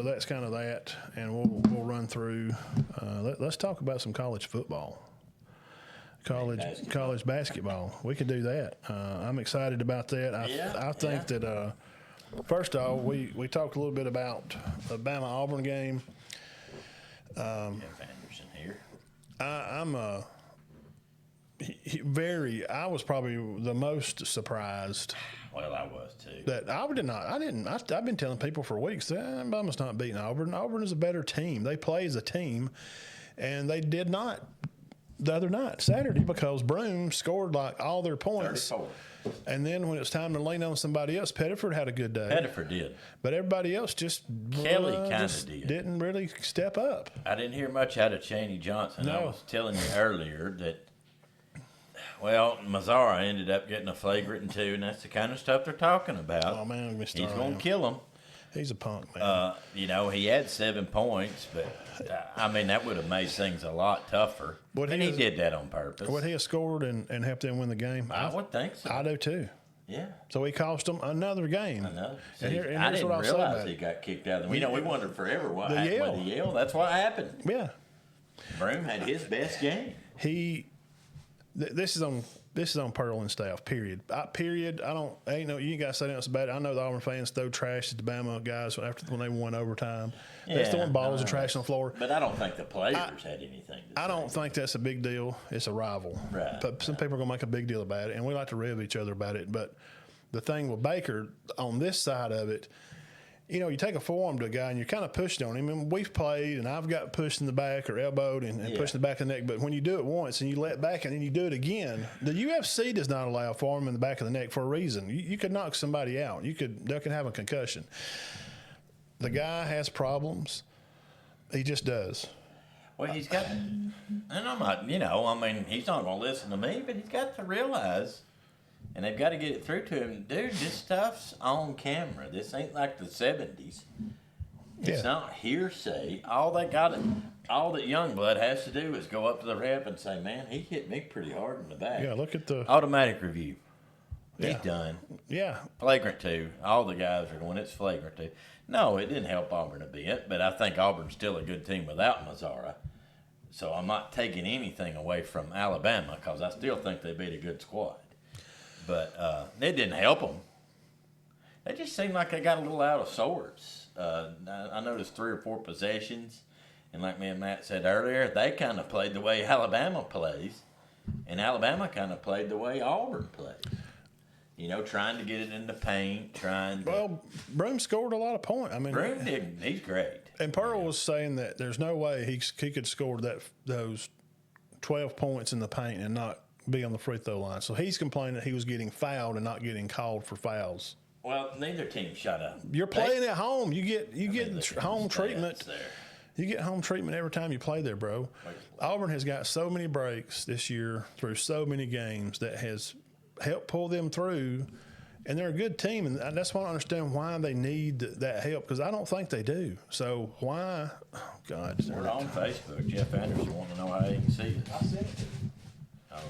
So that's kind of that, and we'll run through. Let's talk about some college football. College basketball. We could do that. I'm excited about that. I think that first of all, we talked a little bit about the Bama Auburn game. Anderson here. I'm I was probably the most surprised. Well, I was too. That Auburn did not. I've been telling people for weeks that Bama's not beating Auburn. Auburn is a better team. They play as a team, and they did not the other night, Saturday, because Broome scored like all their points. 34. And then when it was time to lean on somebody else, Pettiford had a good day. Pettiford did. But everybody else Kelly kind of did. Didn't really step up. I didn't hear much out of Chaney Johnson. No. I was telling you earlier that, well, Mazzara ended up getting a flagrant too, and that's the kind of stuff they're talking about. Oh, man, he's going to kill him. He's a punk, man. He had 7 points, but, that would have made things a lot tougher. He did that on purpose. Would he have scored and helped them win the game? I would think so. I do, too. Yeah. So he cost them another game. See, I didn't realize he got kicked out. We wondered forever what happened with the Yale. That's what happened. Yeah. Broome had his best game. This is on Peral and staff. Period. You ain't got to say nothing about it. I know the Auburn fans throw trash at the Bama guys when they won overtime. They're throwing balls and trash on the floor. But I don't think the players had anything to say. I don't think that's a big deal. It's a rival. Right. But some people are going to make a big deal about it, and we like to rib each other about it. But the thing with Baker, on this side of it, you take a forearm to a guy and you're kind of pushing on him. And we've played, and I've got pushed in the back or elbowed and pushed in the back of the neck. But when you do it once and you let back and then you do it again, the UFC does not allow a forearm in the back of the neck for a reason. You could knock somebody out. They could have a concussion. The guy has problems. He just does. Well, he's got, and I'm not, he's not going to listen to me, but he's got to realize. And they've got to get it through to him. Dude, this stuff's on camera. This ain't like the 70s. It's not hearsay. All that Youngblood has to do is go up to the rep and say, man, he hit me pretty hard in the back. Yeah, look at the automatic review. Yeah. He's done. Yeah. Flagrant 2. All the guys are going, it's flagrant 2. No, it didn't help Auburn a bit, but I think Auburn's still a good team without Mazzara. So I'm not taking anything away from Alabama because I still think they beat a good squad. But it didn't help them. They just seemed like they got a little out of sorts. I noticed 3 or 4 possessions, and like me and Matt said earlier, they kind of played the way Alabama plays, and Alabama kind of played the way Auburn plays. Trying to get it in the paint, Well, Broome scored a lot of points. Broome did. He's great. And Pearl was saying that there's no way he could score those 12 points in the paint and not be on the free throw line. So he's complaining that he was getting fouled and not getting called for fouls. Well, neither team shut up. You're playing at home. You get home treatment. You get home treatment every time you play there, bro. Auburn has got so many breaks this year through so many games that has helped pull them through, and they're a good team, and that's why I don't understand why they need that help, because I don't think they do. So why? Oh, God. We're on Facebook. Jeff Anderson wanting to know how he can see it. I sent it to you. Oh.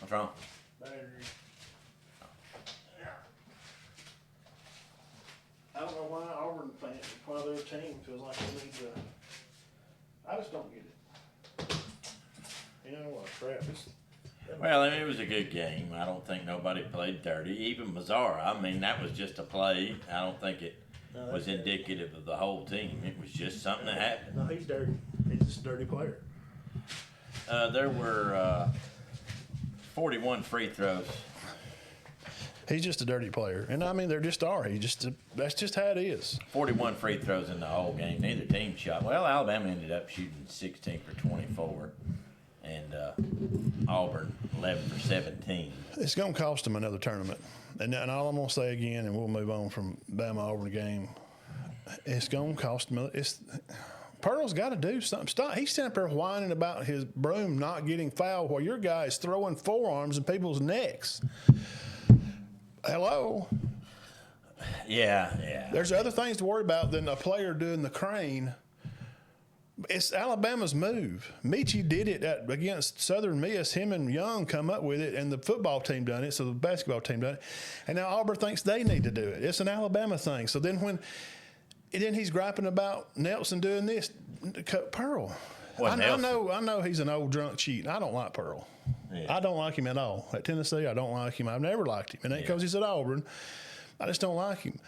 What's wrong? Battery. I don't know why Auburn fans, why their team feels like they need to. I just don't get it. What a crap. Well, it was a good game. I don't think nobody played dirty. Even Mazzara, that was just a play. I don't think it was indicative of the whole team. It was just something that happened. No, he's dirty. He's just a dirty player. There were 41 free throws. He's just a dirty player. And, they just are. That's just how it is. 41 free throws in the whole game. Neither team shot. Well, Alabama ended up shooting 16 for 24. And Auburn 11 for 17. It's going to cost them another tournament. And all I'm going to say again, and we'll move on from Bama-Auburn game, it's going to cost them. Pearl's got to do something. Stop. He's standing up there whining about his Broome not getting fouled while your guy is throwing forearms in people's necks. Hello? Yeah. There's other things to worry about than a player doing the crane. It's Alabama's move. Michie did it against Southern Miss. Him and Young come up with it, and the football team done it, so the basketball team done it. And now Auburn thinks they need to do it. It's an Alabama thing. So then when And then he's griping about Nelson doing this. Pearl. Well, I know he's an old drunk cheat. I don't like Pearl. Yeah. I don't like him at all. At Tennessee, I don't like him. I've never liked him. And ain't because he's at Auburn. I just don't like him.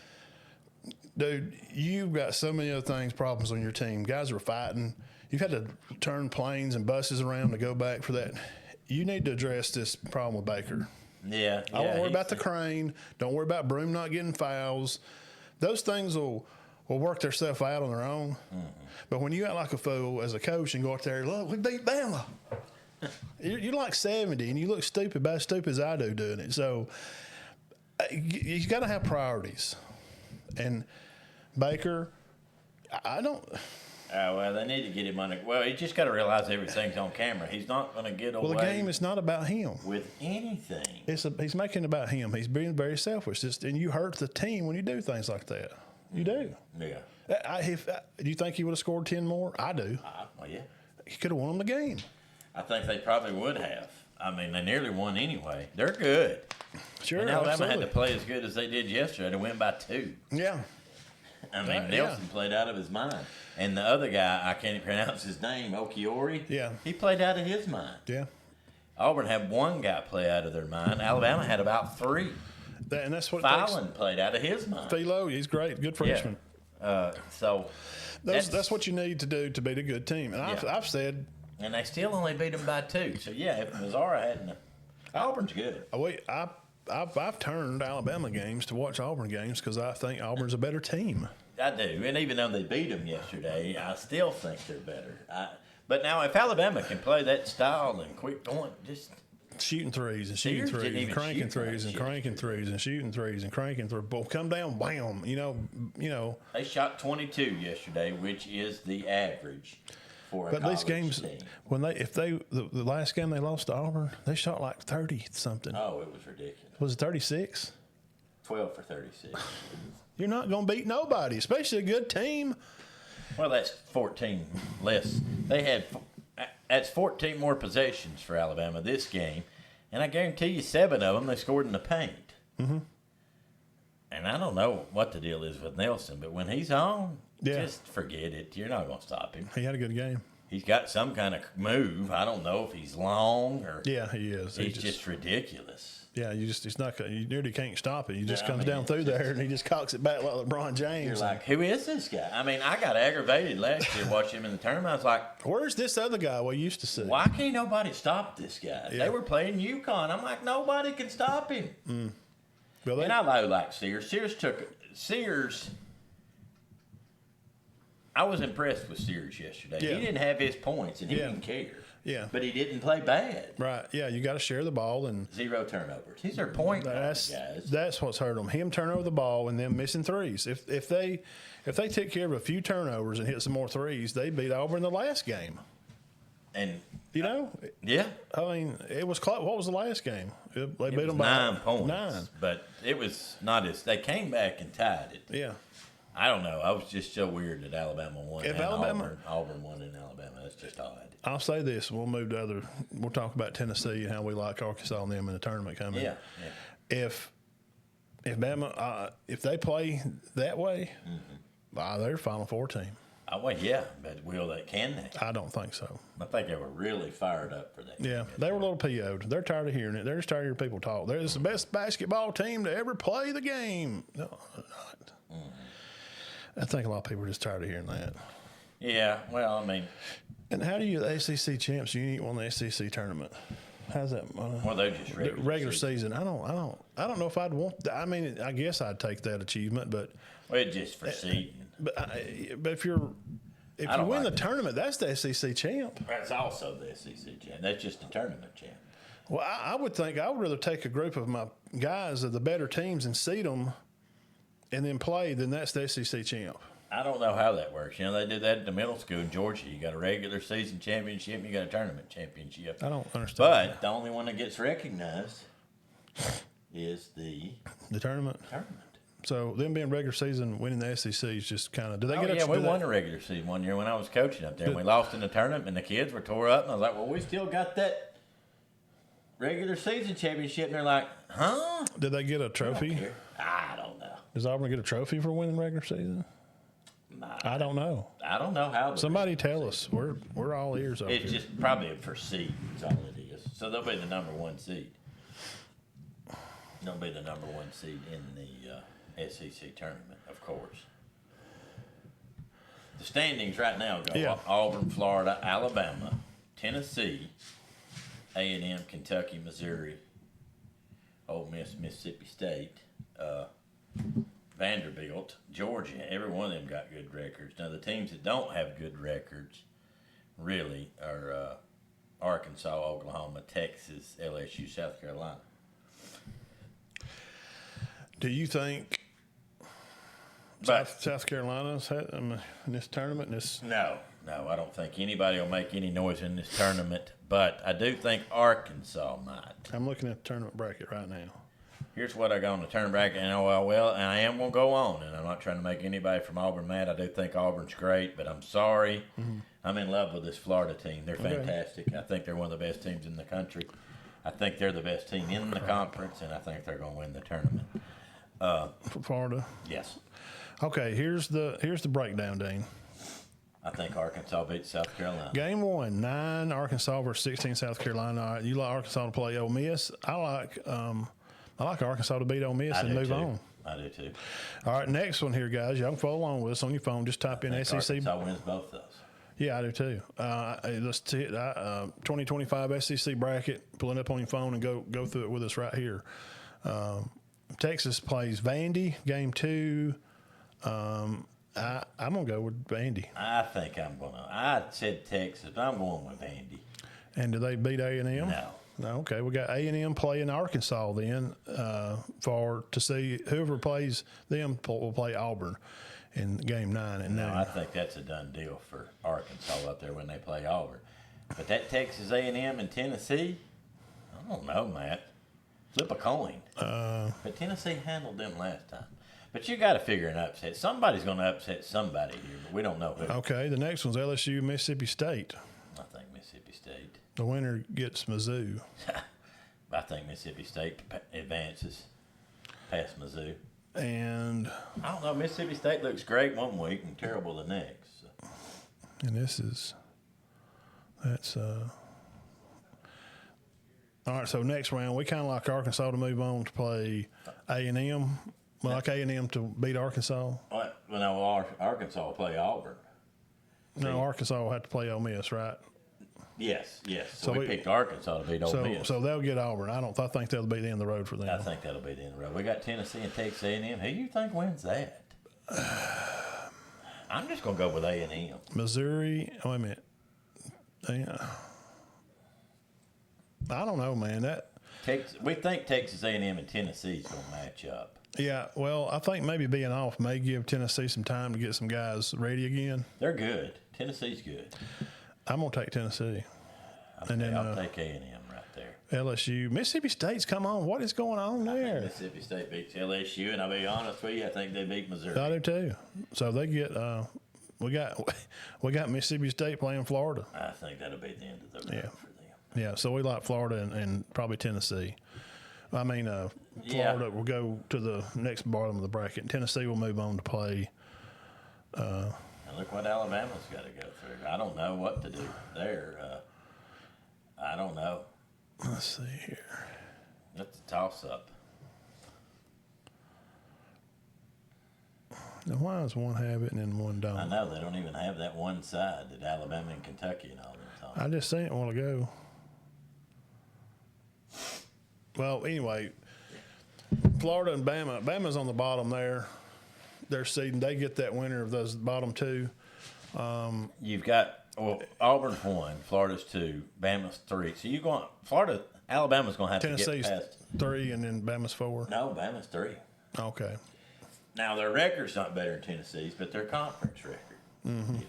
Dude, you've got so many other problems on your team. Guys are fighting. You've had to turn planes and buses around to go back for that. You need to address this problem with Baker. Yeah. I won't worry about the crane. Don't worry about Broom not getting fouls. Those things will work themselves out on their own. Mm-hmm. But when you act like a fool as a coach and go out there, look, we beat Bama. You're like 70 and you look stupid, about as stupid as I do doing it. So you got to have priorities. And Baker, I don't. Oh, well, they need to get him on it. Well, he just got to realize everything's on camera. He's not going to get away. Well, the game is not about him. With anything. He's making it about him. He's being very selfish. And you hurt the team when you do things like that. You do. Yeah. Do you think he would have scored 10 more? I do. Well, yeah. He could have won them the game. I think they probably would have. I mean, they nearly won anyway. They're good. Sure, and Alabama absolutely. had to play as good as they did yesterday to win by 2. Yeah. I mean, Nelson played out of his mind. And the other guy, I can't pronounce his name, Okiori. Yeah. He played out of his mind. Yeah. Auburn had one guy play out of their mind. Alabama had about 3. And that's what Fallon played out of his mind. Philo, he's great. Good freshman. Yeah. So that's what you need to do to beat a good team. And I've said. And they still only beat them by 2. So, yeah, if Mazzara hadn't. Auburn's good. I've turned Alabama games to watch Auburn games because I think Auburn's a better team. I do. And even though they beat them yesterday, I still think they're better. But now, if Alabama can play that style and quit going, just shooting threes and shooting threes and cranking threes and cranking threes and shooting threes and cranking threes, boom, come down, wham. You know. They shot 22 yesterday, which is the average for a But these games, team. The last game they lost to Auburn, they shot like 30 something. Oh, it was ridiculous. Was it 36? 12 for 36. You're not going to beat nobody, especially a good team. Well, that's 14 less. That's 14 more possessions for Alabama this game, and I guarantee you 7 of them they scored in the paint. Mm-hmm. And I don't know what the deal is with Nelson, but when he's on, just forget it. You're not going to stop him. He had a good game. He's got some kind of move. I don't know if he's long or. Yeah, he is. He's just ridiculous. Yeah, you nearly can't stop it. He just comes down through there and he just cocks it back like LeBron James. You're like, who is this guy? I mean, I got aggravated last year watching him in the tournament. I was like, where's this other guy we used to see? Why can't nobody stop this guy? Yeah. They were playing UConn. I'm like, nobody can stop him. Mm. Well, and I like Sears. Sears. I was impressed with Sears yesterday. Yeah. He didn't have his points and he didn't care. Yeah. But he didn't play bad. Right. Yeah, you got to share the ball. And 0 turnovers. He's their point guys. That's what's hurt them. Him turn over the ball and them missing threes. If they take care of a few turnovers and hit some more threes, they beat Auburn the last game. And yeah. I mean, it was close. What was the last game? They beat them by 9 points. 9. But it was not as they came back and tied it. Yeah. I don't know. I was just so weird that Alabama won. If Auburn won in Alabama, that's just odd. I'll say this: we'll move to other. We'll talk about Tennessee and how we like Arkansas and them in the tournament coming. Yeah. If Bama, if they play that way, they're a Final Four team. Well, yeah, but can they? I don't think so. I think they were really fired up for that. Yeah, they were a little PO'd. They're tired of hearing it. They're just tired of hearing people talk. They're the best basketball team to ever play the game. No, they're not. I think a lot of people are just tired of hearing that. Yeah, well, I mean. And how do you, the ACC champs, you ain't won the SEC tournament? How's that? Well, they're just regular season. I don't know if I'd want. I mean, I guess I'd take that achievement, but. Well, just for seeding. But if you win the tournament, that's the SEC champ. That's also the SEC champ. That's just the tournament champ. Well, I would think I would rather take a group of my guys of the better teams and seed them, and then play than that's the SEC champ. I don't know how that works. You know, they did that at the middle school in Georgia. You got a regular season championship, and you got a tournament championship. I don't understand. But the only one that gets recognized is the tournament. So them being regular season, winning the SEC is just kind of. Do they get? Yeah, we won the regular season one year when I was coaching up there. And we lost in the tournament, and the kids were tore up. And I was like, "Well, we still got that regular season championship." And they're like, "Huh?" Did they get a trophy? I don't know. Does Auburn get a trophy for winning regular season? I don't know. I don't know how. Somebody tell us. We're all ears over It's here. just probably for seed. That's all it is. So they'll be the number 1 seed. They'll be the number 1 seed in the SEC tournament, of course. The standings right now go Auburn, Florida, Alabama, Tennessee, A&M, Kentucky, Missouri, Ole Miss, Mississippi State, Vanderbilt, Georgia. Every one of them got good records. Now, the teams that don't have good records really are Arkansas, Oklahoma, Texas, LSU, South Carolina. Do you think South Carolina's in this tournament? No, I don't think anybody will make any noise in this tournament, but I do think Arkansas might. I'm looking at the tournament bracket right now. Here's what I got on the tournament bracket, and and I am going to go on, and I'm not trying to make anybody from Auburn mad. I do think Auburn's great, but I'm sorry. Mm-hmm. I'm in love with this Florida team. They're fantastic. I think they're one of the best teams in the country. I think they're the best team in the conference, and I think they're going to win the tournament. For Florida? Yes. Okay, here's the breakdown, Dean. I think Arkansas beats South Carolina. Game 1, 9 Arkansas versus 16 South Carolina. All right, you like Arkansas to play Ole Miss. I like Arkansas to beat Ole Miss and move on. I do too. All right, next one here, guys. Y'all can follow along with us on your phone. Just type in SEC. Arkansas wins both of those. Yeah, I do too. Let's 2025 SEC bracket. Pull it up on your phone and go through it with us right here. Texas plays Vandy, game 2. I'm going to go with Vandy. I said Texas, but I'm going with Vandy. And do they beat A&M? No. Okay, we got A&M playing Arkansas then to see whoever plays them will play Auburn in game 9 and 9. I think that's a done deal for Arkansas up there when they play Auburn. But that Texas A&M and Tennessee, I don't know, Matt. Flip a coin. But Tennessee handled them last time. But you got to figure an upset. Somebody's going to upset somebody here, but we don't know who. Okay, the next one's LSU, Mississippi State. I think Mississippi State. The winner gets Mizzou. I think Mississippi State advances past Mizzou. And I don't know. Mississippi State looks great one week and terrible the next. So. And that's all right, so next round, we kind of like Arkansas to move on to play A&M. We like A&M to beat Arkansas. Well, no, Arkansas will play Auburn. No, Arkansas will have to play Ole Miss, right? Yes. So we picked Arkansas to beat Ole Miss. So they'll get Auburn. I think that'll be the end of the road for them. I think that'll be the end of the road. We got Tennessee and Texas A&M. Who do you think wins that? I'm just going to go with A&M. Missouri. Wait a minute. I don't know, man. We think Texas A&M and Tennessee is going to match up. Yeah, well, I think maybe being off may give Tennessee some time to get some guys ready again. They're good. Tennessee's good. I'm going to take Tennessee. I'll take A&M right there. LSU. Mississippi State's come on. What is going on there? Mississippi State beats LSU, and I'll be honest with you, I think they beat Missouri. I do too. So they get we got Mississippi State playing Florida. I think that'll be the end of the road for them. Yeah, so we like Florida and probably Tennessee. Florida will go to the next bottom of the bracket. Tennessee will move on to play. And look what Alabama's got to go through. I don't know what to do there. I don't know. Let's see here. That's a toss-up. Now, why does one have it and then one don't? I know. They don't even have that one side that Alabama and Kentucky and all them talk. I just seen it a while ago. Well, anyway, Florida and Bama. Bama's on the bottom there. They're seeding. They get that winner of those bottom two. You've got Auburn's 1, Florida's 2, Bama's 3. So you going Alabama's going to have Tennessee's to get past 3 and then Bama's 4. No, Bama's 3. Okay. Now their record's not better than Tennessee's, but their conference record. Mm-hmm. Yeah.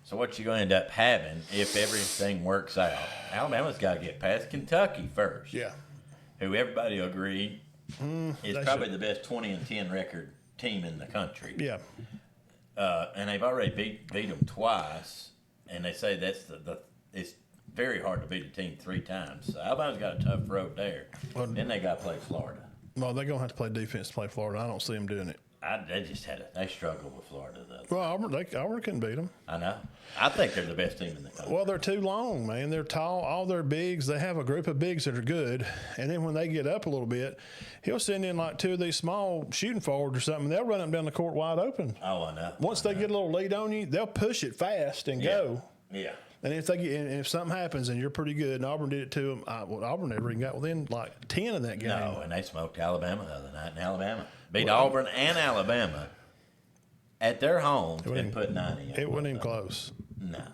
So what you're going to end up having if everything works out? Alabama's got to get past Kentucky first. Yeah. Who everybody will agree is probably the best 20-10 record team in the country. Yeah. And they've already beat them twice, and they say that's it's very hard to beat a team 3 times. So Alabama's got a tough road there. Then they got to play Florida. Well, they're going to have to play defense to play Florida. I don't see them doing it. They struggled with Florida the other. Well, Auburn couldn't beat them. I know. I think they're the best team in the country. Well, they're too long, man. They're tall. All their bigs, they have a group of bigs that are good. And then when they get up a little bit, he'll send in like 2 of these small shooting forwards or something. They'll run them down the court wide open. Oh, I know. Once they get a little lead on you, they'll push it fast and go. Yeah. And if something happens and you're pretty good, and Auburn did it to them, Auburn never even got within like 10 in that game. No, and they smoked Alabama the other night in Alabama. Beat Auburn and Alabama at their home and put 90 in. It wasn't even close. No.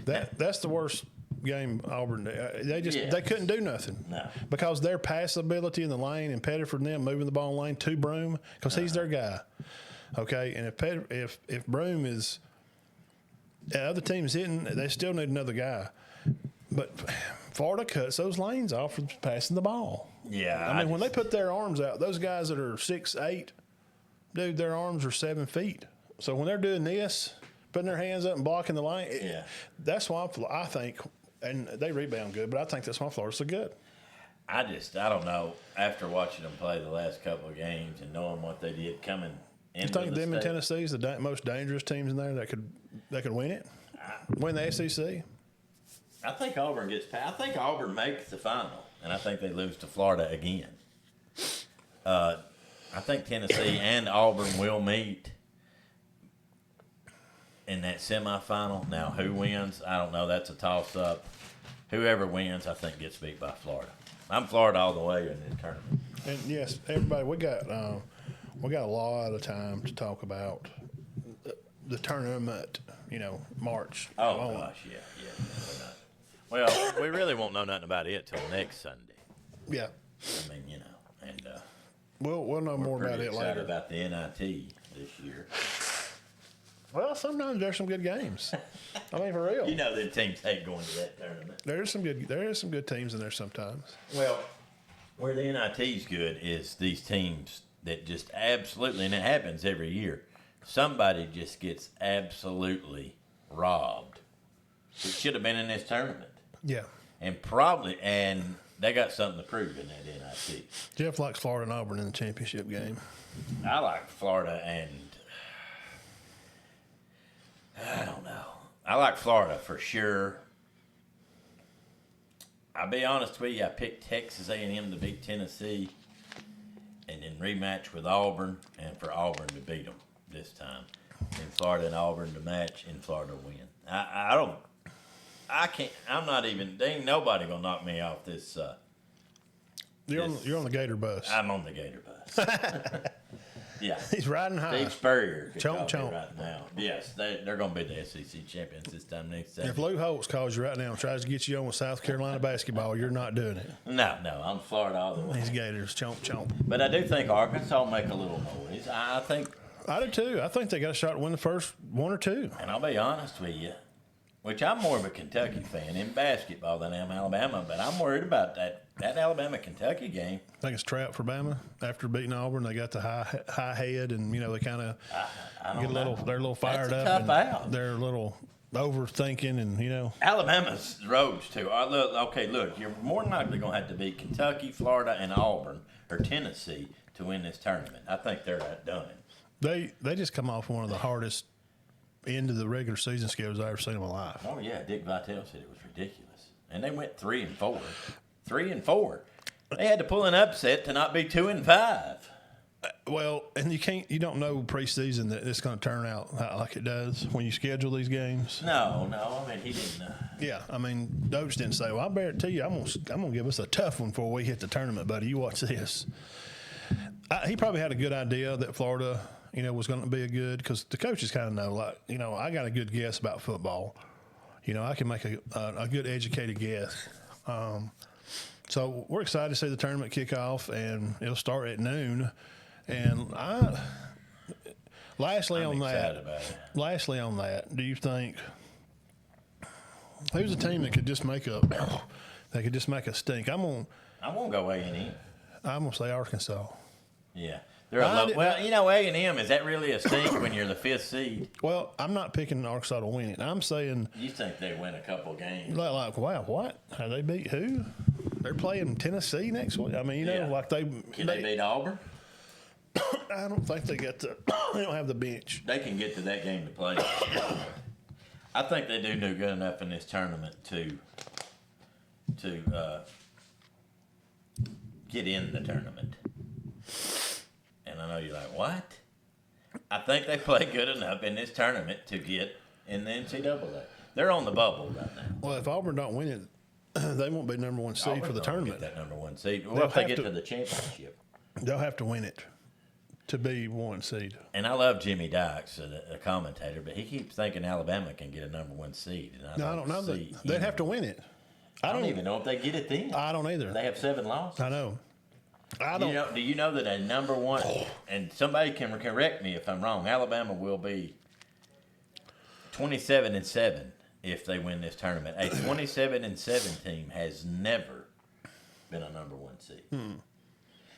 That's the worst game Auburn. They couldn't do nothing. No. Because their pass ability in the lane and Pettiford and them moving the ball in the lane to Broom, because he's their guy. Okay, and if Broom is other teams hitting, they still need another guy. But Florida cuts those lanes off for passing the ball. Yeah. I mean, when they put their arms out, those guys that are 6'8", dude, their arms are 7 feet. So when they're doing this, putting their hands up and blocking the lane, that's why I think, and they rebound good, but I think that's why Florida's so good. I don't know. After watching them play the last couple of games and knowing what they did coming into You think them and Tennessee is the most dangerous teams in there that could win it? Win the SEC? I think Auburn gets past. I think Auburn makes the final, and I think they lose to Florida again. I think Tennessee and Auburn will meet in that semifinal. Now, who wins? I don't know. That's a toss-up. Whoever wins, I think, gets beat by Florida. I'm Florida all the way in this tournament. And yes, everybody, we got a lot of time to talk about the tournament. March. Oh gosh, yeah. Well, we really won't know nothing about it till next Sunday. Yeah. I mean, and we'll know more about it later. About the NIT this year. Well, sometimes there's some good games. I mean, for real. The teams hate going to that tournament. There is some good teams in there sometimes. Well, where the NIT's good is these teams that just absolutely, and it happens every year, somebody just gets absolutely robbed. It should have been in this tournament. Yeah. And they got something to prove in that NIT. Jeff likes Florida and Auburn in the championship game. I like Florida and I don't know. I like Florida for sure. I'll be honest with you. I picked Texas A&M to beat Tennessee and then rematch with Auburn and for Auburn to beat them this time. And Florida and Auburn to match and Florida to win. I can't. I'm not even. There ain't nobody gonna knock me off this. You're on the Gator bus. I'm on the Gator bus. Yeah, he's riding high. Steve Spurrier chomp right now. Yes, they're gonna be the SEC champions this time next season. If Lou Holtz calls you right now and tries to get you on with South Carolina basketball, you're not doing it. No, I'm Florida all the way. These Gators, chomp. But I do think Arkansas will make a little noise. I do too. I think they got a shot to win the first one or two. And I'll be honest with you, which I'm more of a Kentucky fan in basketball than I am Alabama, but I'm worried about that Alabama-Kentucky game. I think it's a trap for Bama. After beating Auburn, they got the high head, and they kind of get they're a little fired up. and out. They're a little overthinking, and Alabama's roads too. Look, you're more than likely going to have to beat Kentucky, Florida, and Auburn or Tennessee to win this tournament. I think they're done. They just come off one of the hardest end of the regular season schedules I've ever seen in my life. Oh yeah, Dick Vitale said it was ridiculous, and they went 3-4. 3-4. They had to pull an upset to not be 2-5. Well, and you don't know preseason that it's going to turn out like it does when you schedule these games. No. I mean, he didn't. Yeah, I mean, Doge didn't say, "Well, I bear it to you. I'm gonna give us a tough one before we hit the tournament, buddy. You watch this." He probably had a good idea that Florida, was going to be a good, because the coaches kind of know, I got a good guess about football. I can make a good educated guess. So we're excited to see the tournament kick off, and it'll start at noon. And lastly on that, do you think who's a team that could just make a stink? I'm gonna go A&M. I'm gonna say Arkansas. Yeah. A&M, is that really a stink when you're the 5th seed? Well, I'm not picking Arkansas to win it. I'm saying you think they win a couple games. Like wow, what? How they beat who? They're playing Tennessee next week. I mean, Can they beat Auburn? I don't think they got the. They don't have the bench. They can get to that game to play. I think they do good enough in this tournament to get in the tournament. And I know you're like, what? I think they play good enough in this tournament to get in the NCAA. They're on the bubble right now. Well, if Auburn don't win it, they won't be number one seed for the tournament. Get that number one seed. What if they get to the championship? They'll have to win it to be one seed. And I love Jimmy Dykes, the commentator, but he keeps thinking Alabama can get a number one seed. And I don't know. They'd have to win it. I don't even know if they get it then. I don't either. They have 7 losses. I know. I don't. Do you know that a number one, and somebody can correct me if I'm wrong, Alabama will be 27-7 if they win this tournament. A 27-7 team has never been a number one seed.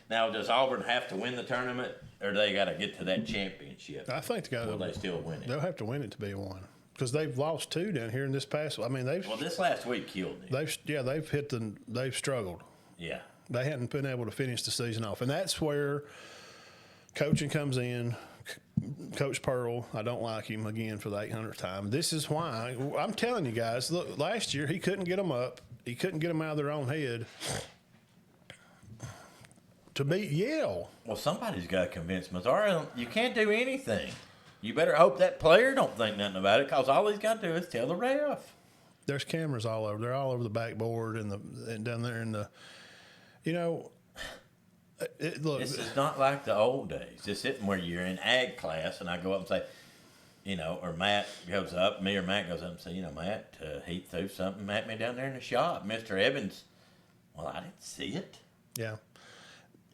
Now, does Auburn have to win the tournament, or do they got to get to that championship? I think they got to. Will they still win it? They'll have to win it to be one because they've lost 2 down here in this past. I mean, this last week killed them. They've struggled. Yeah. They hadn't been able to finish the season off, and that's where coaching comes in. Coach Peral, I don't like him again for the 800th time. This is why I'm telling you guys. Look, last year he couldn't get them up. He couldn't get them out of their own head to beat Yale. Well, somebody's got to convince Missouri you can't do anything. You better hope that player don't think nothing about it, because all he's got to do is tell the ref. There's cameras all over. They're all over the backboard and down there in the. You know, look. This is not like the old days. This isn't where you're in ag class and I go up and say, or Matt goes up, me or Matt goes up and say, Matt, he threw something at me down there in the shop. Mr. Evans, well, I didn't see it. Yeah.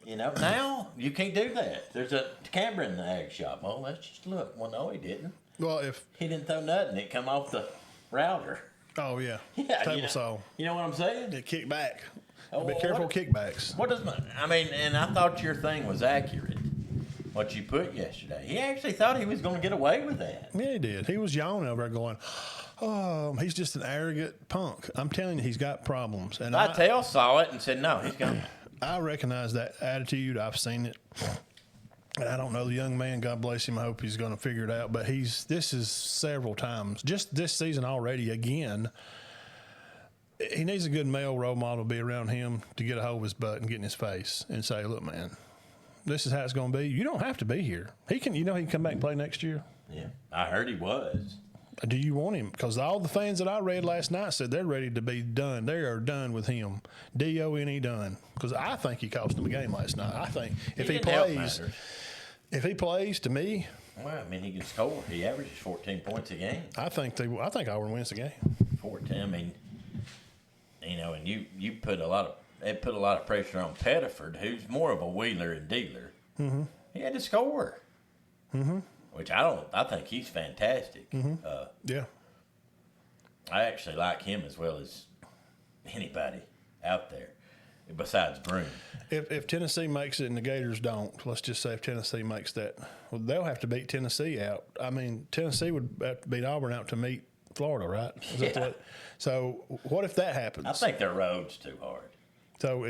Now you can't do that. There's a camera in the ag shop. Well, let's just look. Well, no, he didn't. Well, if he didn't throw nothing, it come off the router. Oh, yeah. Yeah. Table saw. You know what I'm saying? It kicked back. Oh, be careful of kickbacks. What does and I thought your thing was accurate. What you put yesterday. He actually thought he was going to get away with that. Yeah, he did. He was yawning over there going, oh, he's just an arrogant punk. I'm telling you, he's got problems. And Vitale saw it and said, no, he's going. I recognize that attitude. I've seen it. And I don't know the young man. God bless him. I hope he's going to figure it out. But this is several times. Just this season already, again. He needs a good male role model to be around him to get a hold of his butt and get in his face and say, look, man, this is how it's going to be. You don't have to be here. He can come back and play next year. Yeah, I heard he was. Do you want him? Because all the fans that I read last night said they're ready to be done. They are done with him. D-O-N-E done. Because I think he cost them a game last night. I think if he plays, to me. Well, he can score. He averages 14 points a game. I think Auburn wins the game. 14. And you put a lot of pressure on Pettiford, who's more of a wheeler and dealer. Mm-hmm. He had to score. Mm-hmm. Which I think he's fantastic. Mm-hmm. Yeah. I actually like him as well as anybody out there, besides Broom. If Tennessee makes it and the Gators don't, let's just say if Tennessee makes that, well, they'll have to beat Tennessee out. Tennessee would have to beat Auburn out to meet Florida, right? Yeah. So what if that happens? I think their road's too hard. So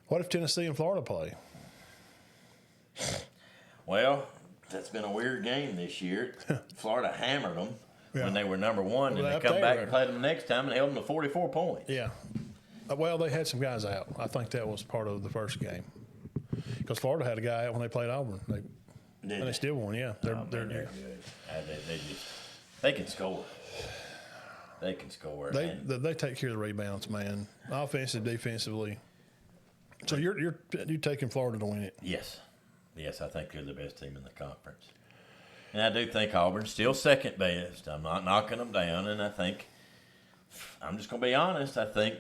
what if Tennessee and Florida play? Well, that's been a weird game this year. Florida hammered them when they were number one, and they come back and played them the next time and held them to 44 points. Yeah. Well, they had some guys out. I think that was part of the first game. Because Florida had a guy out when they played Auburn. They still won, yeah. They're good. They can score. They can score. They take care of the rebounds, man. Offensive, defensively. So you're taking Florida to win it? Yes. Yes, I think they're the best team in the conference. And I do think Auburn's still second best. I'm not knocking them down, and I think, I'm just going to be honest, I think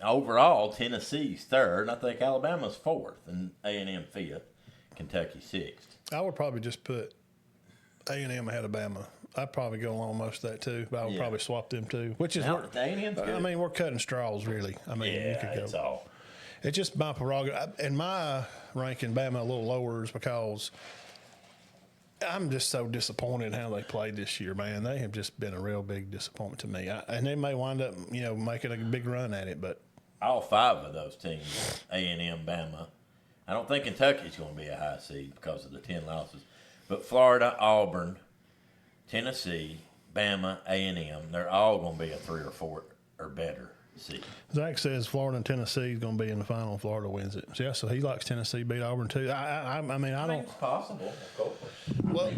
overall Tennessee's third, and I think Alabama's fourth, and A&M fifth, Kentucky sixth. I would probably just put A&M ahead of Bama. I'd probably go along most of that too, but I would probably swap them too. Which is A&M's good. We're cutting straws, really. You could go. It's all. It's just my prerogative. In my ranking, Bama a little lower is because I'm just so disappointed in how they played this year, man. They have just been a real big disappointment to me. And they may wind up, making a big run at it, but all five of those teams, A&M, Bama, I don't think Kentucky's going to be a high seed because of the 10 losses. But Florida, Auburn, Tennessee, Bama, A&M, they're all going to be a 3 or 4 or better seed. Zach says Florida and Tennessee is going to be in the final. Florida wins it. Yeah, so he likes Tennessee beat Auburn too. I mean, I don't. It's possible, of course. Well,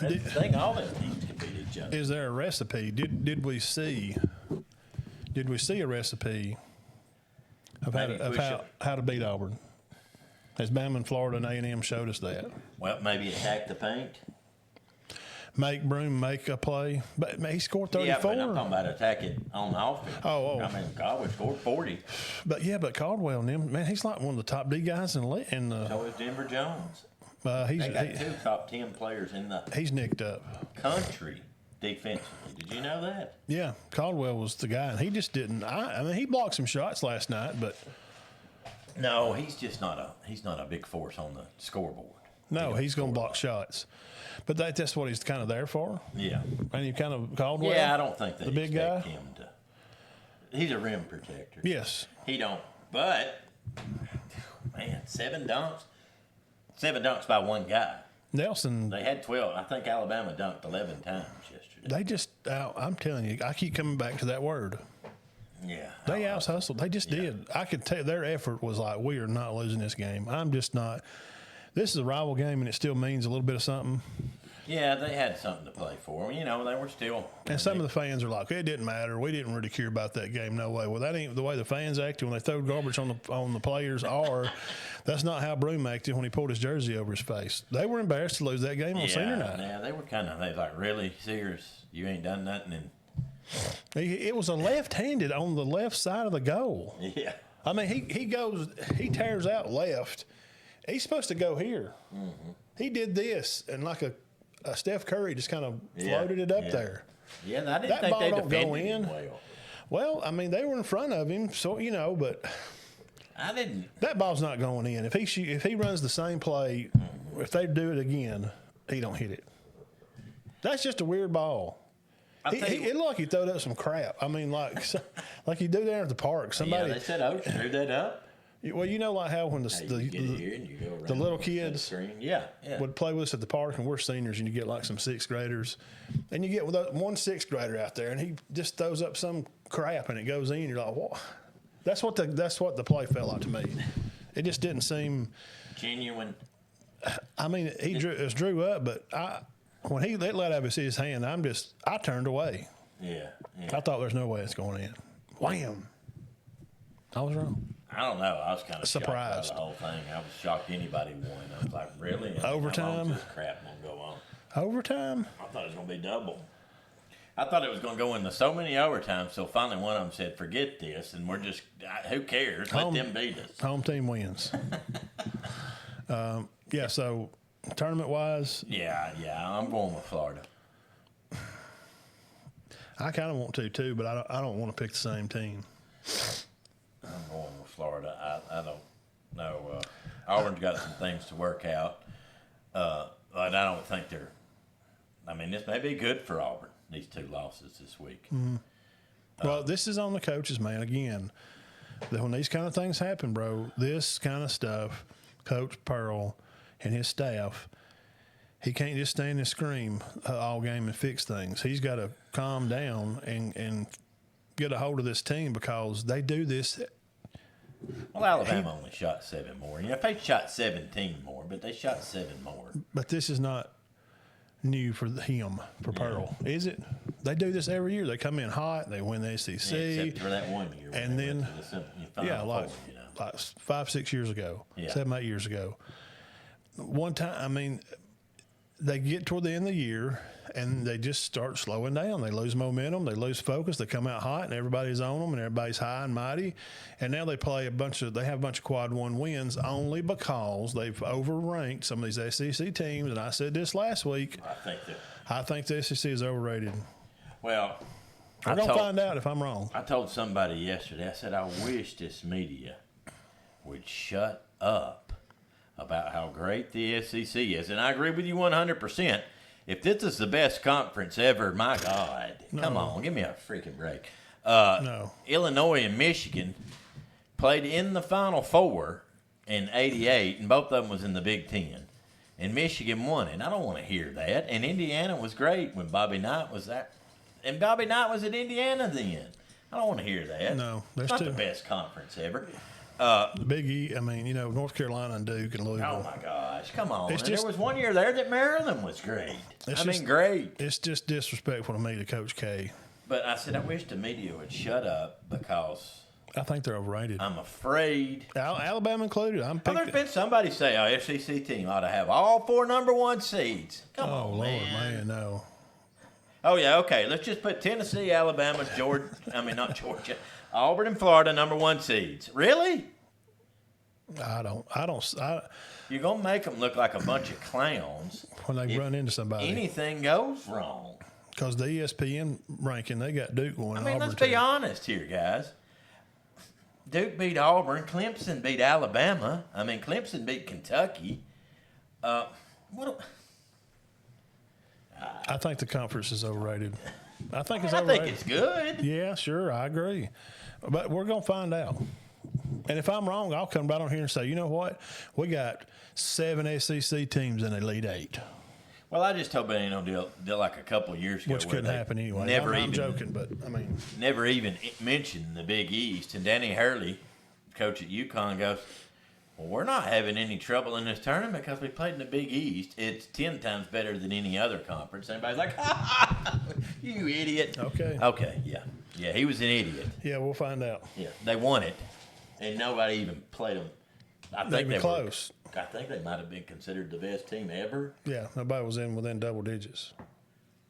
That's the thing. All them teams can beat each other. is there a recipe? Did we see a recipe of how to beat Auburn? Has Bama and Florida and A&M showed us that? Well, maybe attack the paint. Make a play, but he scored 34. Yeah, but I'm talking about attacking on offense. Oh. I mean, Caldwell scored 40. But Caldwell and him, man, he's like one of the top D guys in the league. So is Denver Jones. They got 2 top 10 players in the he's nicked up country defensively. Did you know that? Yeah, Caldwell was the guy, and he just didn't. I mean, he blocked some shots last night, but no, he's just not a big force on the scoreboard. No, he's going to block shots. But that's what he's kind of there for. Yeah. And you kind of Caldwell. Yeah, I don't think that the big guy. Him to. He's a rim protector. Yes. He don't. But man, 7 dunks. 7 dunks by one guy. Nelson. They had 12. I think Alabama dunked 11 times yesterday. They just. I'm telling you, I keep coming back to that word. Yeah. They out hustled. They just did. I could tell their effort was like, we are not losing this game. I'm just not. This is a rival game, and it still means a little bit of something. Yeah, they had something to play for. You know, they were still. And some of the fans are like, it didn't matter. We didn't really care about that game. No way. Well, that ain't the way the fans acted when they throw garbage on the players. Or that's not how Broom acted when he pulled his jersey over his face. They were embarrassed to lose that game on senior night. Yeah, they were they like, really serious. You ain't done nothing. And it was a left-handed on the left side of the goal. Yeah. I mean, he tears out left. He's supposed to go here. Mm-hmm. He did this, and like a Steph Curry just kind of floated it up there. Yeah, and I didn't that think ball they don't go defended in. him well. Well, I mean, they were in front of him, so but I didn't. That ball's not going in. If he runs the same play, if they do it again, he don't hit it. That's just a weird ball. It looked like he throwed up some crap. I mean, like you do there at the park. Somebody. Yeah, they said Oaks threw that up. Well, you know, like how when the little kids would play with us at the park, and we're seniors, and you get like some 6th graders, and you get one 6th grader out there, and he just throws up some crap, and it goes in. You're like, what? That's what the play felt like to me. It just didn't seem genuine. I mean, it drew up, but when he let out his hand, I turned away. Yeah. I thought there's no way it's going in. Wham! I was wrong. I don't know. I was kind of surprised shocked by the whole thing. I was shocked anybody won. I was like, really? Overtime? How long is this crap going to go on? Overtime? I thought it was going to be double. I thought it was going to go into so many overtimes, so finally one of them said, forget this, and we're just, who cares? Let them beat us. Home team wins. So tournament-wise? Yeah, I'm going with Florida. I kind of want to, too, but I don't want to pick the same team. I'm going with Florida. I don't know. Auburn's got some things to work out. But I don't think this may be good for Auburn, these 2 losses this week. Mm-hmm. Well, this is on the coaches, man. Again, when these kind of things happen, bro, this kind of stuff, Coach Peral and his staff, he can't just stand and scream all game and fix things. He's got to calm down and get a hold of this team because they do this. Well, Alabama only shot 7 more. If they shot 17 more, but they shot 7 more. But this is not new for him, for Pearl, is it? They do this every year. They come in hot. They win the SEC. Except for that one year. And then, like 5, 6 years ago, 7, 8 years ago. One time, they get toward the end of the year, and they just start slowing down. They lose momentum. They lose focus. They come out hot, and everybody's on them, and everybody's high and mighty. And now they have a bunch of quad 1 wins only because they've overranked some of these SEC teams. And I said this last week. I think the SEC is overrated. Well, we're going to find out if I'm wrong. I told somebody yesterday, I said, I wish this media would shut up about how great the SEC is. And I agree with you 100%. If this is the best conference ever, my God, come on, give me a freaking break. No. Illinois and Michigan played in the Final Four in '88, and both of them was in the Big Ten. And Michigan won it. I don't want to hear that. And Indiana was great when Bobby Knight was there. And Bobby Knight was at Indiana then. I don't want to hear that. No, it's not the best conference ever. The Big E, I mean, you know, North Carolina and Duke and Louisville. Oh, my gosh. Come on. There was one year there that Maryland was great. Great. It's just disrespectful to me to Coach K. But I said I wish the media would shut up because I think they're overrated. I'm afraid. Alabama included. There's been somebody say our FCC team ought to have all 4 number 1 seeds. Come on, Lord, man, no. Oh, yeah, okay. Let's just put Tennessee, Alabama, not Georgia, Auburn and Florida number 1 seeds. Really? You're going to make them look like a bunch of clowns. When they run into somebody. Anything goes wrong. Because the ESPN ranking, they got Duke going. I mean, let's be honest here, guys. Duke beat Auburn. Clemson beat Alabama. Clemson beat Kentucky. I think the conference is overrated. I think it's overrated. I think it's good. Yeah, sure, I agree. But we're going to find out. And if I'm wrong, I'll come right on here and say, you know what? We got 7 SEC teams in the Elite 8. Well, I just hope it ain't no deal like a couple of years ago. Which couldn't happen anyway. I'm joking, but I mean. Never even mentioned the Big East. And Danny Hurley, coach at UConn, goes, well, we're not having any trouble in this tournament because we played in the Big East. It's 10 times better than any other conference. Everybody's like, you idiot. Okay, yeah. Yeah, he was an idiot. Yeah, we'll find out. Yeah, they won it, and nobody even played them. I think they were close. I think they might have been considered the best team ever. Yeah, nobody was within double digits.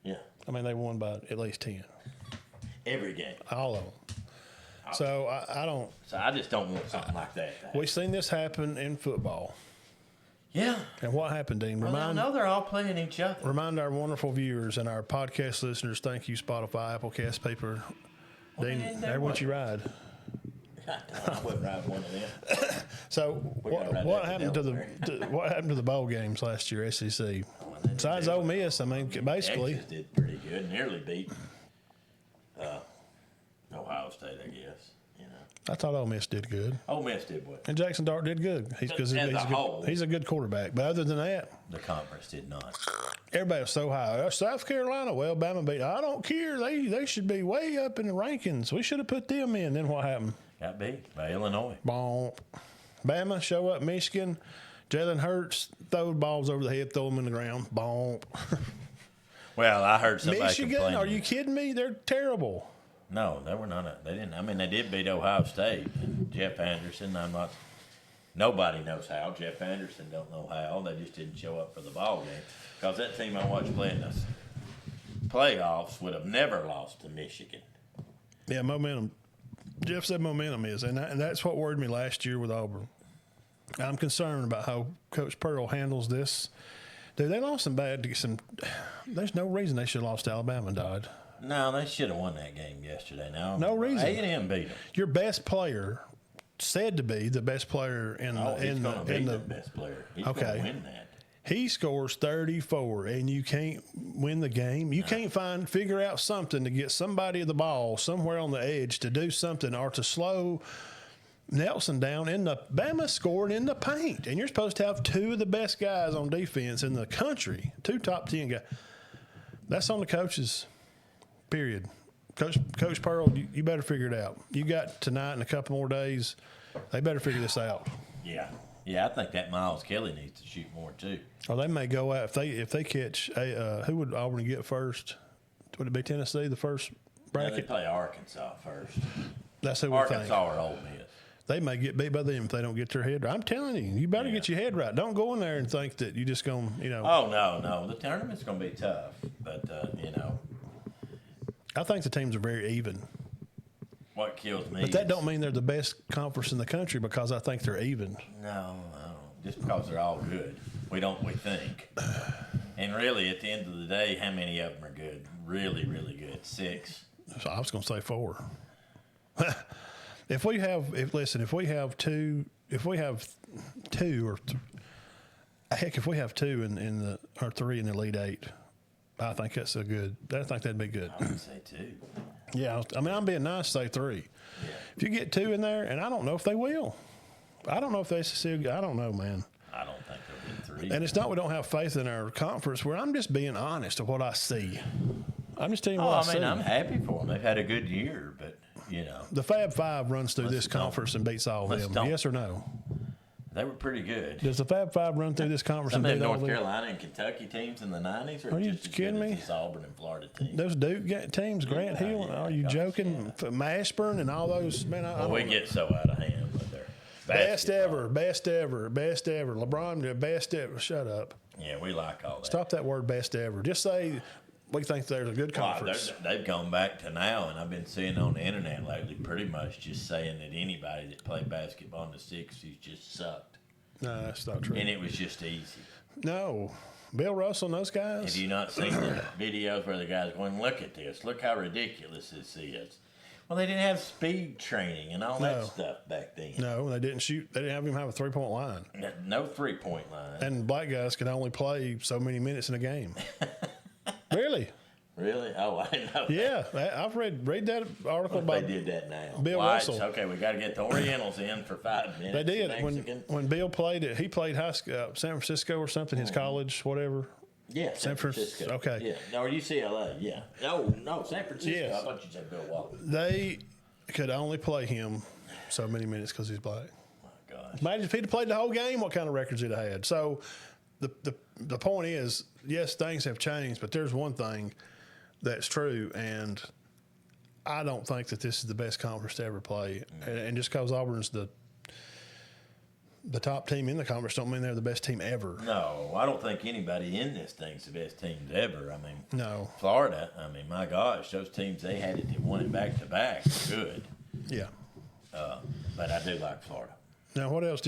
Yeah. They won by at least 10. Every game. All of them. So I don't. So I just don't want something like that. We've seen this happen in football. Yeah. And what happened, Dean? I know they're all playing each other. Remind our wonderful viewers and our podcast listeners, thank you, Spotify, Applecast, Paper. Dean, everyone you ride. I wouldn't ride one of them. So what happened to the bowl games last year, SEC? Besides Ole Miss, basically. Texas did pretty good. Nearly beat Ohio State, I guess. I thought Ole Miss did good. Ole Miss did what? And Jackson Dart did good. He's a good quarterback. But other than that, the conference did not. Everybody was so high. South Carolina, well, Bama beat. I don't care. They should be way up in the rankings. We should have put them in. Then what happened? Got beat by Illinois. Bonk. Bama show up. Michigan. Jalen Hurts throw balls over the head, throw them in the ground. Bonk. Well, I heard somebody Michigan. complaining. Are you kidding me? They're terrible. No, they were not. They didn't. They did beat Ohio State. And Jeff Anderson. Nobody knows how. Jeff Anderson don't know how. They just didn't show up for the ball game because that team I watched play in the playoffs would have never lost to Michigan. Yeah, momentum. Jeff said momentum is, and that's what worried me last year with Auburn. I'm concerned about how Coach Peral handles this. Dude, they lost there's no reason they should have lost to Alabama and died. No, they should have won that game yesterday. No reason. A&M beat them. Your best player, said to be the best player in the best player. He's going to win that. He scores 34, and you can't win the game. You can't figure out something to get somebody the ball somewhere on the edge to do something or to slow Nelson down in the Bama scoring in the paint. And you're supposed to have 2 of the best guys on defense in the country, 2 top 10 guys. That's on the coaches, period. Coach Pearl, you better figure it out. You got tonight and a couple more days. They better figure this out. Yeah. Yeah, I think that Miles Kelly needs to shoot more too. Or they may go out if they catch who would Auburn get first? Would it be Tennessee the first bracket? Yeah, they play Arkansas first. That's who we think. Arkansas or Ole Miss. They may get beat by them if they don't get their head right. I'm telling you, you better get your head right. Don't go in there and think that you just going to, Oh, no. The tournament's going to be tough. But, I think the teams are very even. What kills me But that don't mean they're the best conference in the country because I think they're even. No. Just because they're all good. We think. And really, at the end of the day, how many of them are good? Really, really good? 6? So I was going to say 4. If we have two, if we have 2 if we have 2 or 3 in the Elite 8, I think I think that'd be good. I would say 2. Yeah, I'm being nice, say 3. Yeah. If you get 2 in there, and I don't know if they will. I don't know if the SEC. I don't know, man. I don't think they'll get 3. And it's not we don't have faith in our conference. Where I'm just being honest of what I see. I'm just telling you what I see. I'm happy for them. They've had a good year, but the Fab Five runs through this conference and beats all of them. Yes or no? They were pretty good. Does the Fab Five run through this conference and beat all of them? North Carolina and Kentucky teams in the 90s? Or are you just kidding me? This Auburn and Florida teams. Those Duke teams, Grant Hill. Are you joking? Mashburn and all those. Man, we get so out of hand with their best ever. LeBron, the best ever. Shut up. Yeah, we like all that. Stop that word best ever. Just say we think there's a good conference. They've gone back to now, and I've been seeing on the internet lately pretty much just saying that anybody that played basketball in the 60s just sucked. No, that's not true. And it was just easy. No. Bill Russell and those guys. Have you not seen the videos where the guys going, look at this. Look how ridiculous this is. Well, they didn't have speed training and all that stuff back then. No, they didn't shoot. They didn't even have a three-point line. No three-point line. And black guys could only play so many minutes in a game. Really? Really? Oh, I know. Yeah, I've read that article about. They did that now. Bill Russell. Okay, we got to get the Orientals in for 5 minutes. They did when Bill played it. He played high school, San Francisco or something. His college, whatever. Yeah, San Francisco. Okay. Yeah. No, or UCLA. Yeah. No, San Francisco. Yes. I thought you said Bill Walker. They could only play him so many minutes because he's black. My gosh. Imagine if he'd have played the whole game, what kind of records he'd have had. So the point is, yes, things have changed, but there's one thing that's true, and I don't think that this is the best conference to ever play. And just because Auburn's the top team in the conference don't mean they're the best team ever. No, I don't think anybody in this thing's the best teams ever. I mean, no. Florida, my gosh, those teams, they had it that won it back to back. Good. Yeah. But I do like Florida. Now, what else